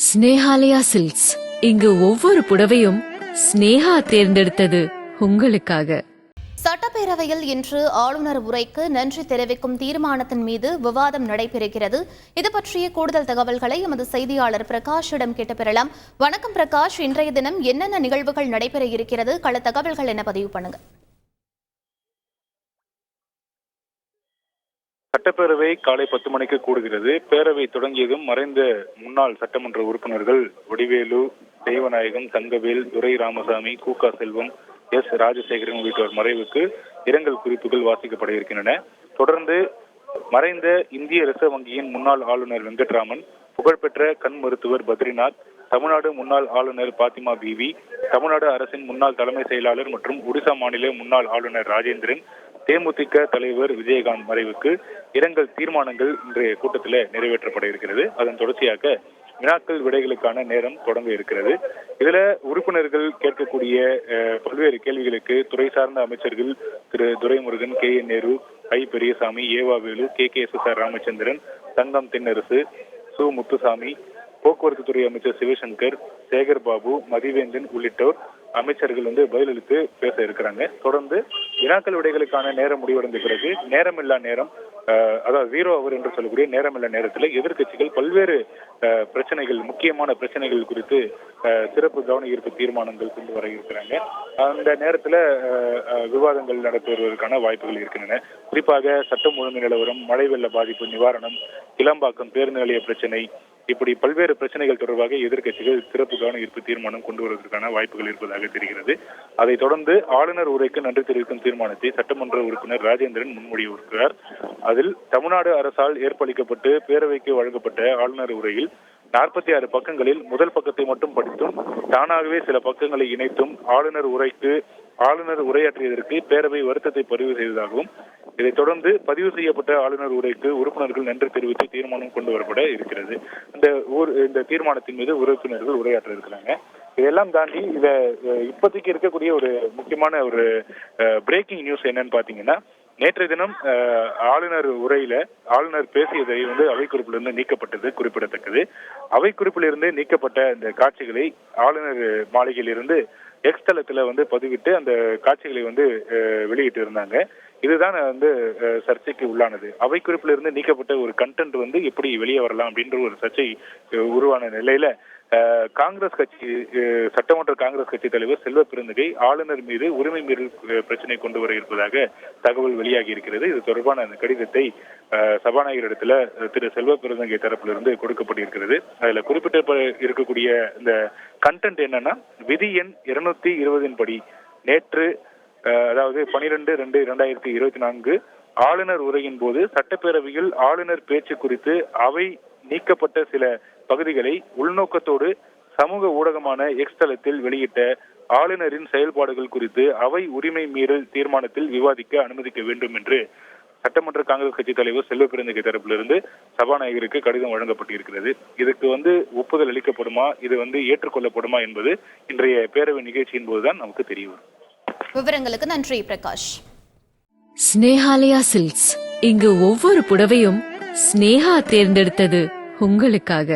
Snehalaya silks. இங்கு ஒவ்வொரு புடவையும் ஸ்னேஹா தேர்ந்தெடுத்தது உங்களுக்காக. சட்டப்பேரவையில் இன்று ஆளுநர் உரைக்கு நன்றி தெரிவிக்கும் தீர்மானத்தின் மீது விவாதம் நடைபெறுகிறது. இது பற்றிய கூடுதல் தகவல்களை எமது செய்தியாளர் பிரகாஷிடம் கேட்டு பெறலாம். வணக்கம் பிரகாஷ், இன்றைய தினம் என்னென்ன நிகழ்வுகள் நடைபெற இருக்கிறது? கள தகவல்கள் என்ன பதிவு பண்ணுங்க. சட்டப்பேரவை காலை 10 மணிக்கு கூடுகிறது. பேரவை தொடங்கியதும் மறைந்த முன்னாள் சட்டமன்ற உறுப்பினர்கள் வடிவேலு, தெய்வநாயகம், தங்கவேல், துரை ராமசாமி, கூகா செல்வம், எஸ் ராஜசேகரன் உள்ளிட்டோர் மறைவுக்கு இரங்கல் குறிப்புகள் வாசிக்கப்பட இருக்கின்றன. தொடர்ந்து மறைந்த இந்திய ரிசர்வ் வங்கியின் முன்னாள் ஆளுநர் வெங்கட்ராமன், புகழ்பெற்ற கண் மருத்துவர் பத்ரிநாத், தமிழ்நாடு முன்னாள் ஆளுநர் பாத்திமா பிவி, தமிழ்நாடு அரசின் முன்னாள் தலைமை செயலாளர் மற்றும் ஒடிசா மாநில முன்னாள் ஆளுநர் ராஜேந்திரன், தேமுதிக தலைவர் விஜயகாந்த் மறைவுக்கு இரங்கல் தீர்மானங்கள் இன்றைய கூட்டத்தில் நிறைவேற்றப்பட இருக்கிறது. அதன் தொடர்ச்சியாக வினாக்கள் விடைகளுக்கான நேரம் தொடங்க இருக்கிறது. இதுல உறுப்பினர்கள் கேட்கக்கூடிய பல்வேறு கேள்விகளுக்கு துறை சார்ந்த அமைச்சர்கள் திரு துரைமுருகன், கே என் நேரு, ஐ பெரியசாமி, ஏவா வேலு, KKSSR ராமச்சந்திரன், தங்கம் தென்னரசு, சு முத்துசாமி, போக்குவரத்து துறை அமைச்சர் சிவசங்கர், சேகர் பாபு, மதிவேந்தன் உள்ளிட்டோர் அமைச்சர்கள் பதிலளித்து பேச இருக்கிறாங்க. தொடர்ந்து வினாக்கள் விடைகளுக்கான நேரம் முடிவடைந்த பிறகு நேரமில்லா நேரம், அதாவது 0 ஹவர் என்று சொல்லக்கூடிய நேரமில்லா நேரத்தில் எதிர்கட்சிகள் பல்வேறு பிரச்சனைகள், முக்கியமான பிரச்சனைகள் குறித்து சிறப்பு கவன ஈர்ப்பு தீர்மானங்கள் கொண்டு வர இருக்கிறாங்க. அந்த நேரத்தில் விவாதங்கள் நடத்துவதற்கான வாய்ப்புகள் இருக்கின்றன. குறிப்பாக சட்டம் ஒழுங்கு நிலவரம், மழை வெள்ள பாதிப்பு நிவாரணம், கிளம்பாக்கம் பேருந்து நிலைய பிரச்சனை, இப்படி பல்வேறு பிரச்சனைகள் தொடர்பாக எதிர்கட்சிகள் சிறப்பு கவன ஈர்ப்பு தீர்மானம் கொண்டு வருவதற்கான வாய்ப்புகள் இருப்பதாக தெரிகிறது. அதைத் தொடர்ந்து ஆளுநர் உரைக்கு நன்றி தெரிவிக்கும் தீர்மானத்தை சட்டமன்ற உறுப்பினர் ராஜேந்திரன் முன்மொழியிருக்கிறார். அதில் தமிழ்நாடு அரசால் ஏற்பளிக்கப்பட்டு பேரவைக்கு வழங்கப்பட்ட ஆளுநர் உரையில் 46 பக்கங்களில் முதல் பக்கத்தை மட்டும் படித்தும் தானாகவே சில பக்கங்களை இணைத்தும் ஆளுநர் உரையாற்றியதற்கு பேரவை வருத்தத்தை பதிவு செய்ததாகவும், இதைத் தொடர்ந்து பதிவு செய்யப்பட்ட ஆளுநர் உரைக்கு உறுப்பினர்கள் நன்றி தெரிவித்து தீர்மானம் கொண்டு வரப்பட இருக்கிறது. இந்த தீர்மானத்தின் மீது உறுப்பினர்கள் உரையாற்ற இருக்கிறாங்க. இதெல்லாம் தாண்டி இப்போதைக்கு இருக்கக்கூடிய ஒரு முக்கியமான ஒரு பிரேக்கிங் நியூஸ் என்னன்னு பாத்தீங்கன்னா, நேற்றைய தினம் ஆளுநர் உரையில ஆளுநர் பேசியதை அவை குறிப்பிலிருந்து நீக்கப்பட்டது குறிப்பிடத்தக்கது. அவை குறிப்பிலிருந்து நீக்கப்பட்ட இந்த காட்சிகளை ஆளுநர் மாளிகையிலிருந்து எக்ஸ் தளத்துல பதிவிட்டு அந்த காட்சிகளை வெளியிட்டு இருந்தாங்க. இதுதான் சர்ச்சைக்கு உள்ளானது. அவை குறிப்பிலிருந்து நீக்கப்பட்ட ஒரு கண்டென்ட் எப்படி வெளியே வரலாம் அப்படின்ற ஒரு சர்ச்சை உருவான நிலையில காங்கிரஸ் கட்சி, சட்டமன்ற காங்கிரஸ் கட்சி தலைவர் செல்வ பெருந்தகை ஆளுநர் மீது உரிமை மீறல் பிரச்சனை கொண்டு வர இருப்பதாக தகவல் வெளியாகி இருக்கிறது. இது தொடர்பான அந்த கடிதத்தை சபாநாயகரிடத்துல திரு செல்வ பெருந்தகை தரப்பிலிருந்து கொடுக்கப்பட்டிருக்கிறது. அதுல குறிப்பிட்ட இருக்கக்கூடிய இந்த கண்டென்ட் என்னன்னா, விதி எண் 220 படி நேற்று, அதாவது 12/2/2024 ஆளுநர் உரையின் போது சட்டப்பேரவையில் ஆளுநர் பேச்சு குறித்து அவை நீக்கப்பட்ட சில பகுதிகளை உள்நோக்கத்தோடு சமூக ஊடகமான எக்ஸ் தளத்தில் வெளியிட்ட ஆளுநரின் செயல்பாடுகள் குறித்து அவை உரிமை மீறல் தீர்மானத்தில் விவாதிக்க அனுமதிக்க வேண்டும் என்று சட்டமன்ற காங்கிரஸ் கட்சி தலைவர் செல்வ பெருந்தகை தரப்பிலிருந்து சபாநாயகருக்கு கடிதம் வழங்கப்பட்டிருக்கிறது. இதுக்கு ஒப்புதல் அளிக்கப்படுமா, இது ஏற்றுக்கொள்ளப்படுமா என்பது இன்றைய பேரவை நிகழ்ச்சியின் போதுதான் நமக்கு தெரிய வரும். விவரங்களுக்கு நன்றி பிரகாஷ். ஸ்னேஹாலயா சில்க்ஸ். இங்கு ஒவ்வொரு புடவையும் ஸ்னேஹா தேர்ந்தெடுத்தது உங்களுக்காக.